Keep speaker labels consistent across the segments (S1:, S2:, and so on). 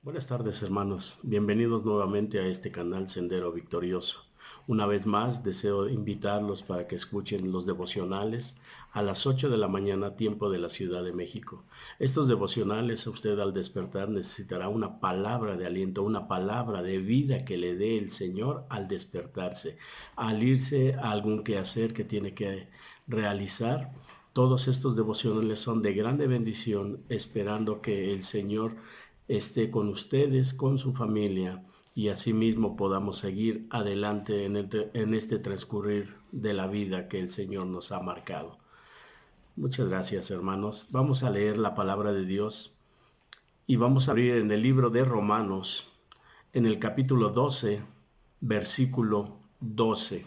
S1: Buenas tardes, hermanos. Bienvenidos nuevamente a este canal Sendero Victorioso. Una vez más, deseo invitarlos para que escuchen los devocionales a las 8 de la mañana, tiempo de la Ciudad de México. Estos devocionales, usted al despertar necesitará una palabra de aliento, una palabra de vida que le dé el Señor al despertarse, al irse a algún quehacer que tiene que realizar. Todos estos devocionales son de grande bendición, esperando que el Señor esté con ustedes, con su familia, y asimismo podamos seguir adelante en este transcurrir de la vida que el Señor nos ha marcado. Muchas gracias, hermanos. Vamos a leer la palabra de Dios y vamos a abrir en el libro de Romanos, en el capítulo 12, versículo 12.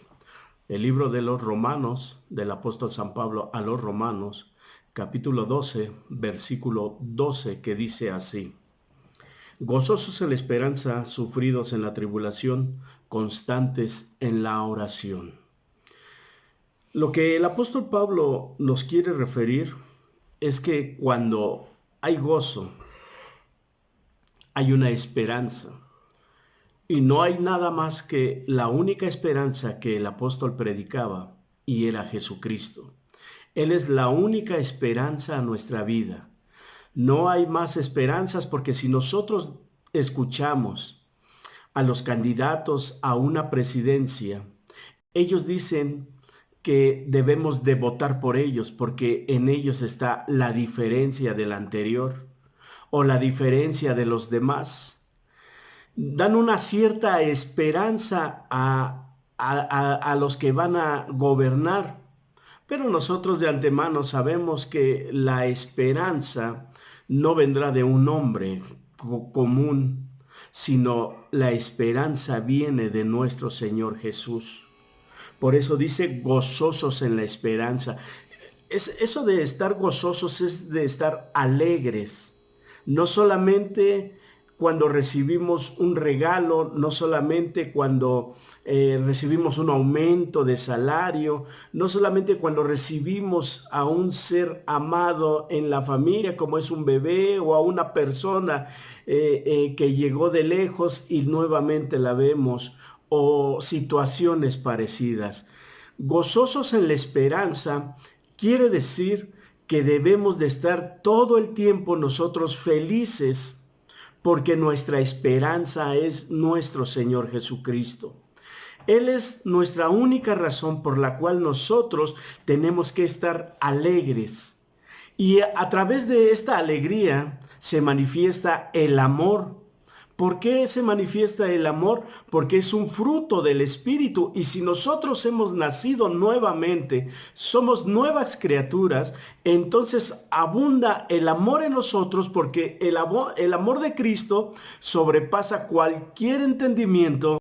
S1: El libro de los Romanos, del apóstol San Pablo a los Romanos, capítulo 12, versículo 12, que dice así: Gozosos en la esperanza, sufridos en la tribulación, constantes en la oración. Lo que el apóstol Pablo nos quiere referir es que cuando hay gozo, hay una esperanza. Y no hay nada más que la única esperanza que el apóstol predicaba, y era Jesucristo. Él es la única esperanza a nuestra vida. No hay más esperanzas, porque si nosotros escuchamos a los candidatos a una presidencia, ellos dicen que debemos de votar por ellos porque en ellos está la diferencia del anterior o la diferencia de los demás. Dan una cierta esperanza a los que van a gobernar, pero nosotros de antemano sabemos que la esperanza no vendrá de un hombre común, sino la esperanza viene de nuestro Señor Jesús. Por eso dice gozosos en la esperanza. Eso de estar gozosos es de estar alegres. No solamente cuando recibimos un regalo, no solamente cuando recibimos un aumento de salario, no solamente cuando recibimos a un ser amado en la familia, como es un bebé o a una persona que llegó de lejos y nuevamente la vemos, o situaciones parecidas. Gozosos en la esperanza quiere decir que debemos de estar todo el tiempo nosotros felices, porque nuestra esperanza es nuestro Señor Jesucristo. Él es nuestra única razón por la cual nosotros tenemos que estar alegres. Y a través de esta alegría se manifiesta el amor. ¿Por qué se manifiesta el amor? Porque es un fruto del Espíritu. Y si nosotros hemos nacido nuevamente, somos nuevas criaturas, entonces abunda el amor en nosotros, porque el amor de Cristo sobrepasa cualquier entendimiento,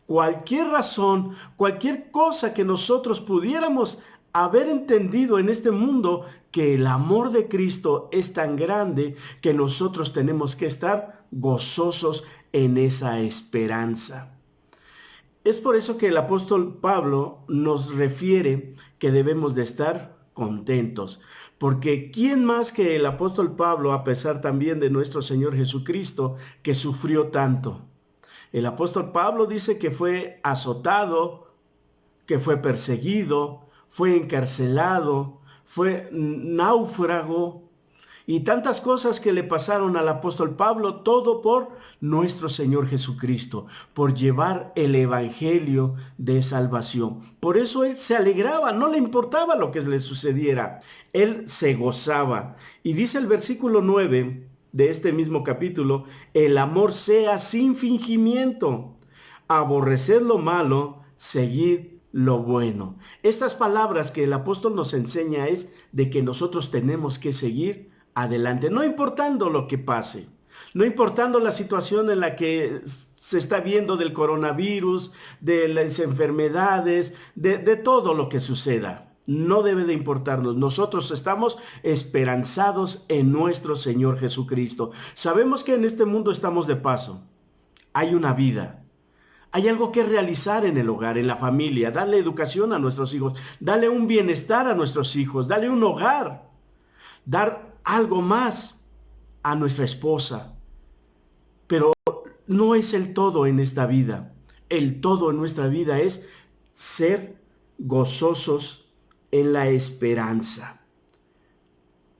S1: cualquier razón, cualquier cosa que nosotros pudiéramos haber entendido en este mundo, que el amor de Cristo es tan grande que nosotros tenemos que estar gozosos en esa esperanza. Es por eso que el apóstol Pablo nos refiere que debemos de estar contentos, porque ¿quién más que el apóstol Pablo, a pesar también de nuestro Señor Jesucristo, que sufrió tanto? El apóstol Pablo dice que fue azotado, que fue perseguido, fue encarcelado, fue náufrago y tantas cosas que le pasaron al apóstol Pablo, todo por nuestro Señor Jesucristo, por llevar el evangelio de salvación. Por eso él se alegraba, no le importaba lo que le sucediera, él se gozaba. Y dice el versículo 9 de este mismo capítulo: el amor sea sin fingimiento, aborreced lo malo, seguid lo bueno. Estas palabras que el apóstol nos enseña es de que nosotros tenemos que seguir adelante, no importando lo que pase, no importando la situación en la que se está viendo del coronavirus, de las enfermedades, de todo lo que suceda. No debe de importarnos. Nosotros estamos esperanzados en nuestro Señor Jesucristo. Sabemos que en este mundo estamos de paso. Hay una vida. Hay algo que realizar en el hogar, en la familia, darle educación a nuestros hijos, darle un bienestar a nuestros hijos, darle un hogar, dar algo más a nuestra esposa. pero no es el todo en esta vida. El todo en nuestra vida es ser gozosos en la esperanza.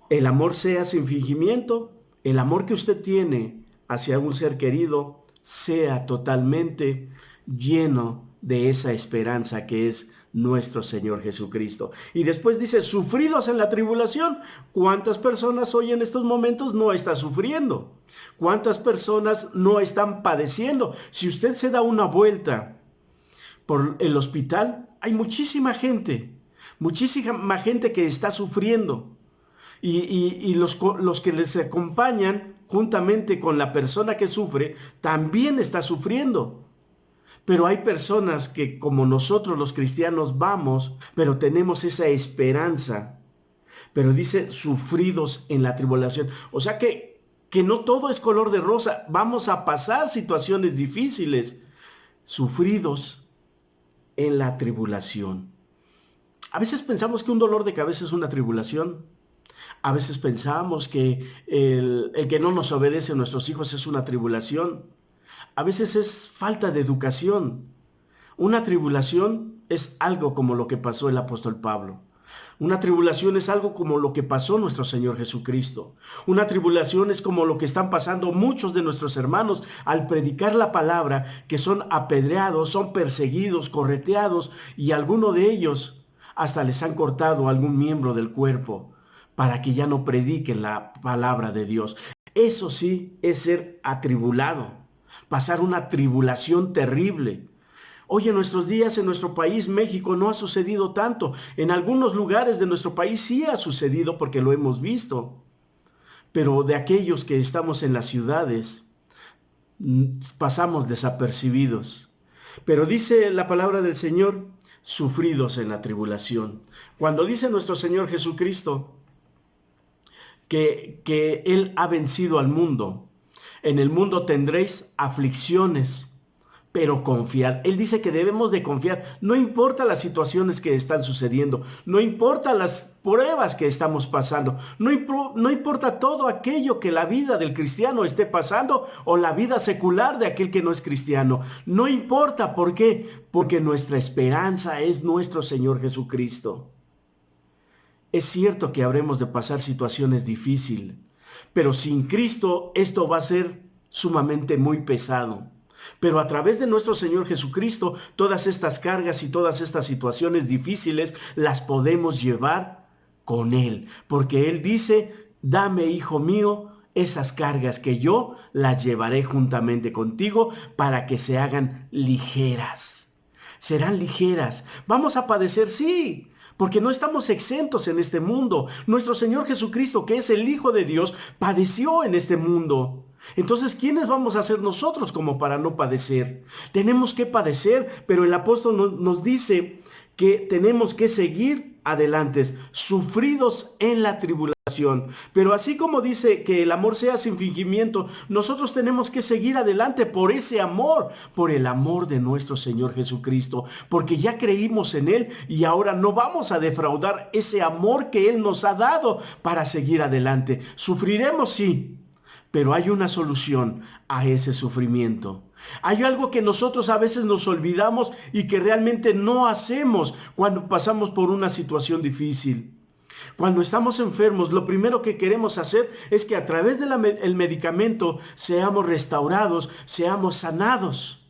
S1: El amor sea sin fingimiento, el amor que usted tiene hacia un ser querido sea totalmente lleno de esa esperanza que es nuestro Señor Jesucristo. Y después dice, sufridos en la tribulación. ¿Cuántas personas hoy en estos momentos no están sufriendo? ¿Cuántas personas no están padeciendo? Si usted se da una vuelta por el hospital, hay muchísima gente que está sufriendo. Y los que les acompañan juntamente con la persona que sufre, también está sufriendo. Pero hay personas que como nosotros los cristianos vamos, pero tenemos esa esperanza. Pero dice sufridos en la tribulación. O sea que no todo es color de rosa. Vamos a pasar situaciones difíciles. Sufridos en la tribulación. A veces pensamos que un dolor de cabeza es una tribulación. A veces pensamos que el que no nos obedece a nuestros hijos es una tribulación. A veces es falta de educación. Una tribulación es algo como lo que pasó el apóstol Pablo. Una tribulación es algo como lo que pasó nuestro Señor Jesucristo. Una tribulación es como lo que están pasando muchos de nuestros hermanos al predicar la palabra, que son apedreados, son perseguidos, correteados, y alguno de ellos hasta les han cortado algún miembro del cuerpo para que ya no prediquen la palabra de Dios. Eso sí es ser atribulado, pasar una tribulación terrible. Hoy en nuestros días, en nuestro país, México, no ha sucedido tanto. En algunos lugares de nuestro país sí ha sucedido porque lo hemos visto. Pero de aquellos que estamos en las ciudades, pasamos desapercibidos. Pero dice la palabra del Señor, sufridos en la tribulación. Cuando dice nuestro Señor Jesucristo que Él ha vencido al mundo, en el mundo tendréis aflicciones, pero confiad. Él dice que debemos de confiar. No importa las situaciones que están sucediendo, no importa las pruebas que estamos pasando, no importa todo aquello que la vida del cristiano esté pasando o la vida secular de aquel que no es cristiano. No importa. ¿Por qué? Porque nuestra esperanza es nuestro Señor Jesucristo. Es cierto que habremos de pasar situaciones difíciles, pero sin Cristo esto va a ser sumamente muy pesado. Pero a través de nuestro Señor Jesucristo, todas estas cargas y todas estas situaciones difíciles las podemos llevar con Él. Porque Él dice, dame, hijo mío, esas cargas que yo las llevaré juntamente contigo para que se hagan ligeras. Serán ligeras. Vamos a padecer, sí, porque no estamos exentos en este mundo. Nuestro Señor Jesucristo, que es el Hijo de Dios, padeció en este mundo. Entonces, ¿quiénes vamos a ser nosotros como para no padecer? Tenemos que padecer, pero el apóstol nos dice que tenemos que seguir adelante, sufridos en la tribulación. Pero así como dice que el amor sea sin fingimiento, nosotros tenemos que seguir adelante por ese amor, por el amor de nuestro Señor Jesucristo, porque ya creímos en Él y ahora no vamos a defraudar ese amor que Él nos ha dado para seguir adelante. Sufriremos, sí, pero hay una solución a ese sufrimiento. Hay algo que nosotros a veces nos olvidamos y que realmente no hacemos cuando pasamos por una situación difícil. Cuando estamos enfermos, lo primero que queremos hacer es que a través del medicamento seamos restaurados, seamos sanados.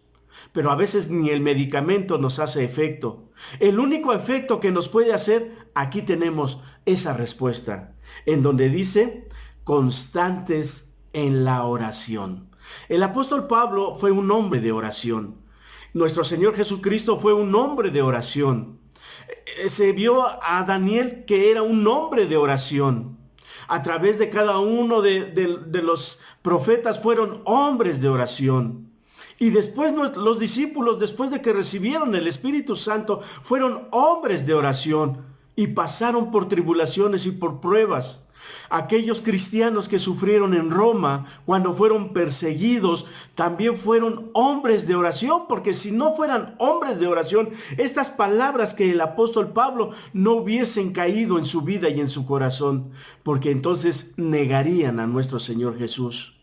S1: Pero a veces ni el medicamento nos hace efecto. El único efecto que nos puede hacer, aquí tenemos esa respuesta, en donde dice, constantes en la oración. El apóstol Pablo fue un hombre de oración. Nuestro Señor Jesucristo fue un hombre de oración. Se vio a Daniel que era un hombre de oración. A través de cada uno de los profetas fueron hombres de oración. Y después los discípulos, después de que recibieron el Espíritu Santo, fueron hombres de oración y pasaron por tribulaciones y por pruebas. Aquellos cristianos que sufrieron en Roma cuando fueron perseguidos también fueron hombres de oración, porque si no fueran hombres de oración, estas palabras que el apóstol Pablo no hubiesen caído en su vida y en su corazón, porque entonces negarían a nuestro Señor Jesús.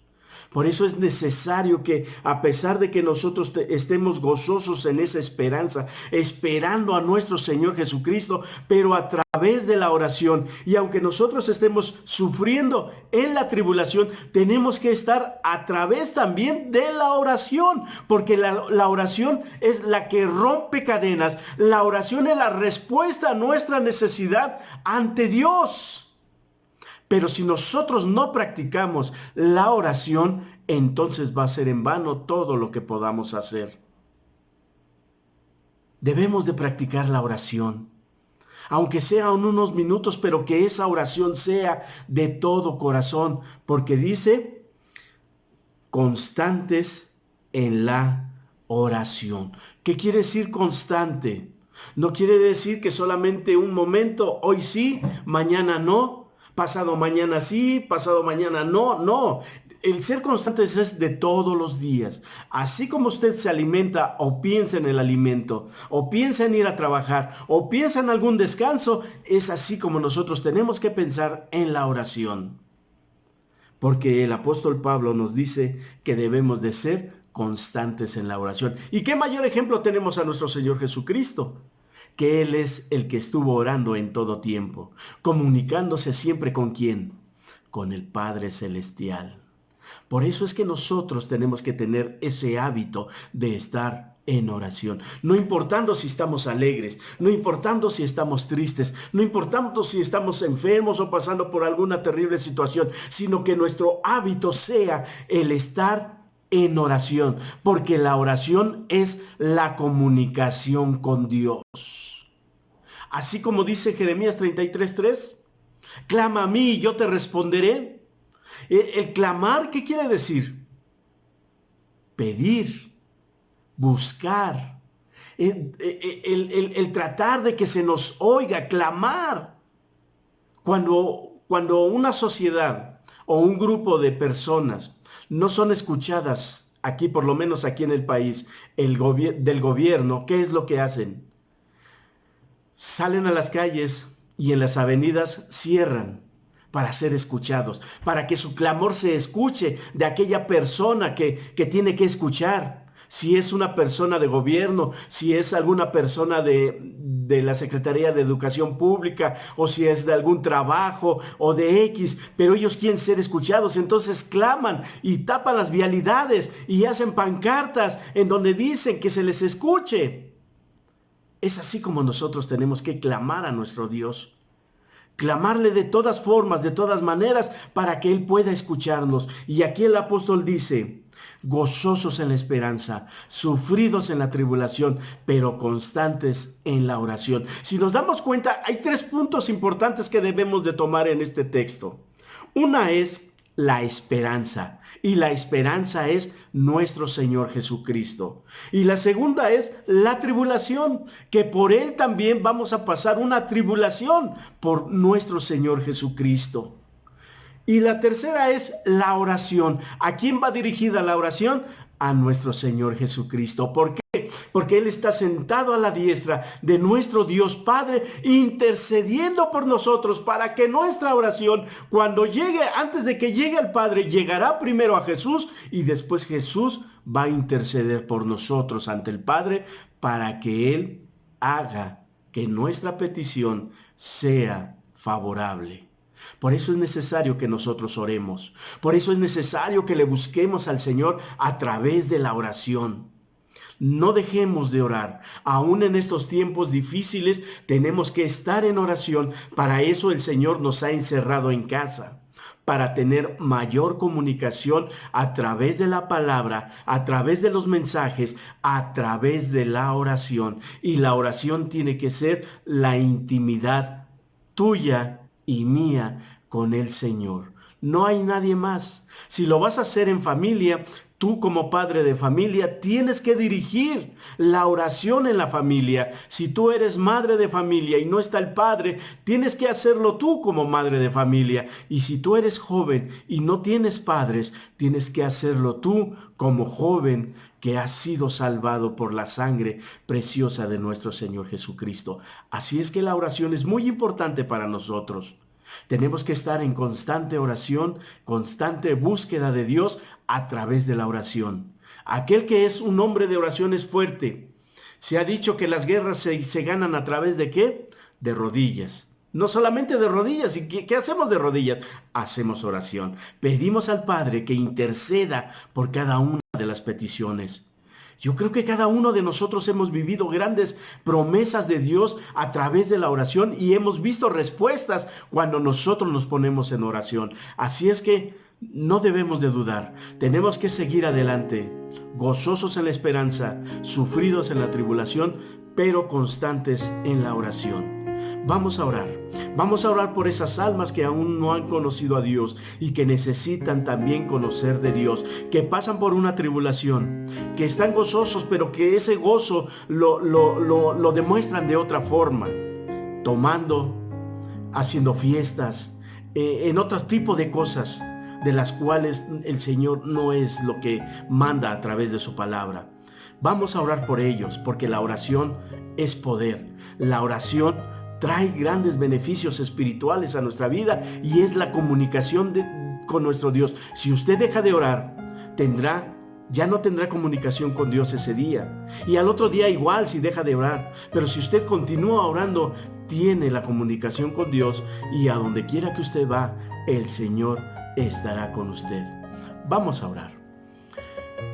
S1: Por eso es necesario que, a pesar de que nosotros estemos gozosos en esa esperanza, esperando a nuestro Señor Jesucristo, pero a través de la oración, y aunque nosotros estemos sufriendo en la tribulación, tenemos que estar a través también de la oración, porque la oración es la que rompe cadenas. La oración es la respuesta a nuestra necesidad ante Dios. Pero si nosotros no practicamos la oración, entonces va a ser en vano todo lo que podamos hacer. Debemos de practicar la oración, aunque sean unos minutos, pero que esa oración sea de todo corazón, porque dice, constantes en la oración. ¿Qué quiere decir constante? No quiere decir que solamente un momento, hoy sí, mañana no. Pasado mañana sí, pasado mañana no, no. El ser constantes es de todos los días. Así como usted se alimenta o piensa en el alimento, o piensa en ir a trabajar, o piensa en algún descanso, es así como nosotros tenemos que pensar en la oración. Porque el apóstol Pablo nos dice que debemos de ser constantes en la oración. ¿Y qué mayor ejemplo tenemos a nuestro Señor Jesucristo? Que Él es el que estuvo orando en todo tiempo, comunicándose siempre ¿con quién? Con el Padre Celestial. Por eso es que nosotros tenemos que tener ese hábito de estar en oración, no importando si estamos alegres, no importando si estamos tristes, no importando si estamos enfermos o pasando por alguna terrible situación, sino que nuestro hábito sea el estar en oración, porque la oración es la comunicación con Dios. Así como dice Jeremías 33:3, clama a mí y yo te responderé. El clamar, ¿qué quiere decir? Pedir, buscar, el tratar de que se nos oiga, clamar. Cuando una sociedad o un grupo de personas no son escuchadas, aquí por lo menos aquí en el país, del gobierno, ¿qué es lo que hacen? Salen a las calles y en las avenidas cierran para ser escuchados, para que su clamor se escuche de aquella persona que tiene que escuchar. Si es una persona de gobierno, si es alguna persona de la Secretaría de Educación Pública, o si es de algún trabajo o de X, pero ellos quieren ser escuchados, entonces claman y tapan las vialidades y hacen pancartas en donde dicen que se les escuche. Es así como nosotros tenemos que clamar a nuestro Dios. Clamarle de todas formas, de todas maneras, para que Él pueda escucharnos. Y aquí el apóstol dice, gozosos en la esperanza, sufridos en la tribulación, pero constantes en la oración. Si nos damos cuenta, hay 3 puntos importantes que debemos de tomar en este texto. Una es la esperanza, y la esperanza es nuestro Señor Jesucristo. Y la segunda es la tribulación, que por Él también vamos a pasar una tribulación por nuestro Señor Jesucristo. Y la tercera es la oración. ¿A quién va dirigida la oración? A nuestro Señor Jesucristo. ¿Por qué? Porque Él está sentado a la diestra de nuestro Dios Padre, intercediendo por nosotros para que nuestra oración, cuando llegue, antes de que llegue al Padre, llegará primero a Jesús y después Jesús va a interceder por nosotros ante el Padre para que Él haga que nuestra petición sea favorable. Por eso es necesario que nosotros oremos. Por eso es necesario que le busquemos al Señor a través de la oración. No dejemos de orar. Aún en estos tiempos difíciles tenemos que estar en oración. Para eso el Señor nos ha encerrado en casa, para tener mayor comunicación a través de la palabra, a través de los mensajes, a través de la oración. Y la oración tiene que ser la intimidad tuya y mía con el Señor. No hay nadie más. Si lo vas a hacer en familia, tú como padre de familia tienes que dirigir la oración en la familia. Si tú eres madre de familia y no está el padre, tienes que hacerlo tú como madre de familia. Y si tú eres joven y no tienes padres, tienes que hacerlo tú como joven que has sido salvado por la sangre preciosa de nuestro Señor Jesucristo. Así es que la oración es muy importante para nosotros. Tenemos que estar en constante oración, constante búsqueda de Dios a través de la oración. Aquel que es un hombre de oración es fuerte. Se ha dicho que las guerras se ganan a través de ¿qué? De rodillas. No solamente de rodillas. ¿Y qué hacemos de rodillas? Hacemos oración. Pedimos al Padre que interceda por cada una de las peticiones. Yo creo que cada uno de nosotros hemos vivido grandes promesas de Dios a través de la oración y hemos visto respuestas cuando nosotros nos ponemos en oración. Así es que no debemos de dudar. Tenemos que seguir adelante, gozosos en la esperanza, sufridos en la tribulación, pero constantes en la oración. Vamos a orar. Vamos a orar por esas almas que aún no han conocido a Dios y que necesitan también conocer de Dios, que pasan por una tribulación, que están gozosos, pero que ese gozo lo demuestran de otra forma, tomando, haciendo fiestas, en otro tipo de cosas de las cuales el Señor no es lo que manda a través de su palabra. Vamos a orar por ellos, porque la oración es poder. La oración trae grandes beneficios espirituales a nuestra vida y es la comunicación con nuestro Dios. Si usted deja de orar, ya no tendrá comunicación con Dios ese día. Y al otro día igual si deja de orar. Pero si usted continúa orando, tiene la comunicación con Dios y a donde quiera que usted va, el Señor estará con usted. Vamos a orar.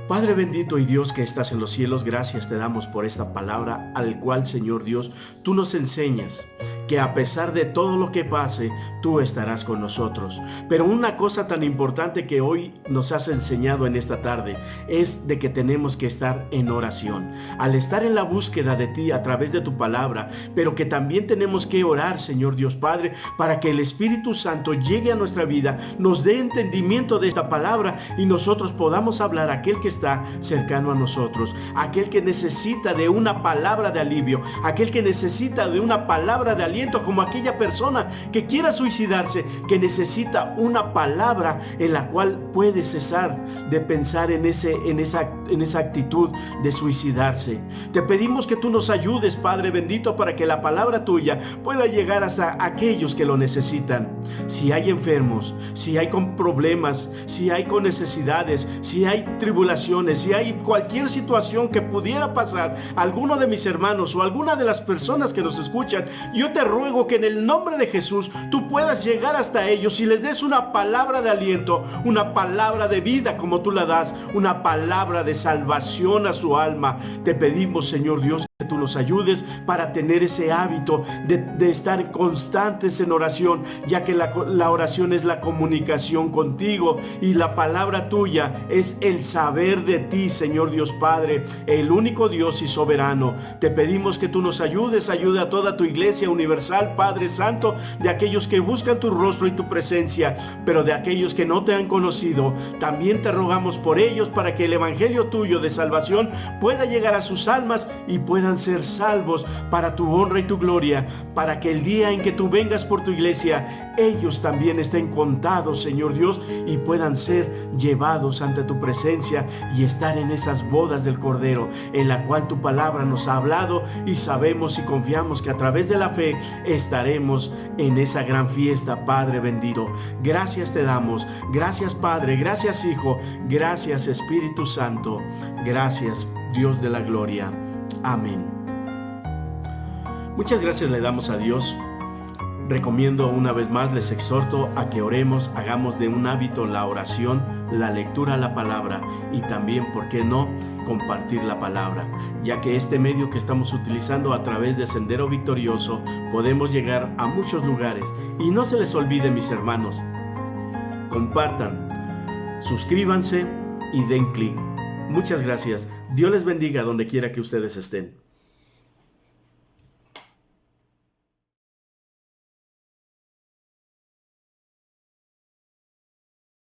S1: Padre bendito y Dios que estás en los cielos, gracias te damos por esta palabra al cual, Señor Dios, tú nos enseñas que a pesar de todo lo que pase, tú estarás con nosotros. Pero una cosa tan importante que hoy nos has enseñado en esta tarde es de que tenemos que estar en oración. Al estar en la búsqueda de ti a través de tu palabra, pero que también tenemos que orar, Señor Dios Padre, para que el Espíritu Santo llegue a nuestra vida, nos dé entendimiento de esta palabra y nosotros podamos hablar a aquel que está cercano a nosotros, aquel que necesita de una palabra de alivio, aquel que necesita de una palabra de aliento, como aquella persona que quiera suicidarse, que necesita una palabra en la cual puede cesar de pensar en esa actitud de suicidarse. Te pedimos que tú nos ayudes, Padre bendito, para que la palabra tuya pueda llegar hasta aquellos que lo necesitan. Si hay enfermos, si hay con problemas, si hay con necesidades, si hay tribulaciones, si hay cualquier situación que pudiera pasar a alguno de mis hermanos o alguna de las personas que nos escuchan, yo te ruego que en el nombre de Jesús tú puedas llegar hasta ellos y les des una palabra de aliento, una palabra de vida como tú la das, una palabra de salvación a su alma. Te pedimos, Señor Dios, que tú nos ayudes para tener ese hábito de estar constantes en oración, ya que la oración es la comunicación contigo y la palabra tuya es el saber de ti, Señor Dios Padre, el único Dios y soberano. Te pedimos que tú nos ayudes, ayuda a toda tu iglesia universal, Padre Santo, de aquellos que buscan tu rostro y tu presencia, pero de aquellos que no te han conocido, también te rogamos por ellos para que el evangelio tuyo de salvación pueda llegar a sus almas y puedan ser salvos para tu honra y tu gloria, para que el día en que tú vengas por tu iglesia, ellos también estén contados, Señor Dios, y puedan ser llevados ante tu presencia y estar en esas bodas del Cordero, en la cual tu palabra nos ha hablado, y sabemos y confiamos que a través de la fe estaremos en esa gran fiesta, Padre bendito. Gracias te damos, gracias Padre, gracias Hijo, gracias Espíritu Santo, gracias Dios de la gloria. Amén. Muchas gracias le damos a Dios. Recomiendo una vez más, les exhorto a que oremos, hagamos de un hábito la oración, la lectura a la palabra y también, ¿por qué no?, compartir la palabra, ya que este medio que estamos utilizando a través de Sendero Victorioso podemos llegar a muchos lugares. Y no se les olvide, mis hermanos, compartan, suscríbanse y den clic. Muchas gracias. Dios les bendiga donde quiera que ustedes estén.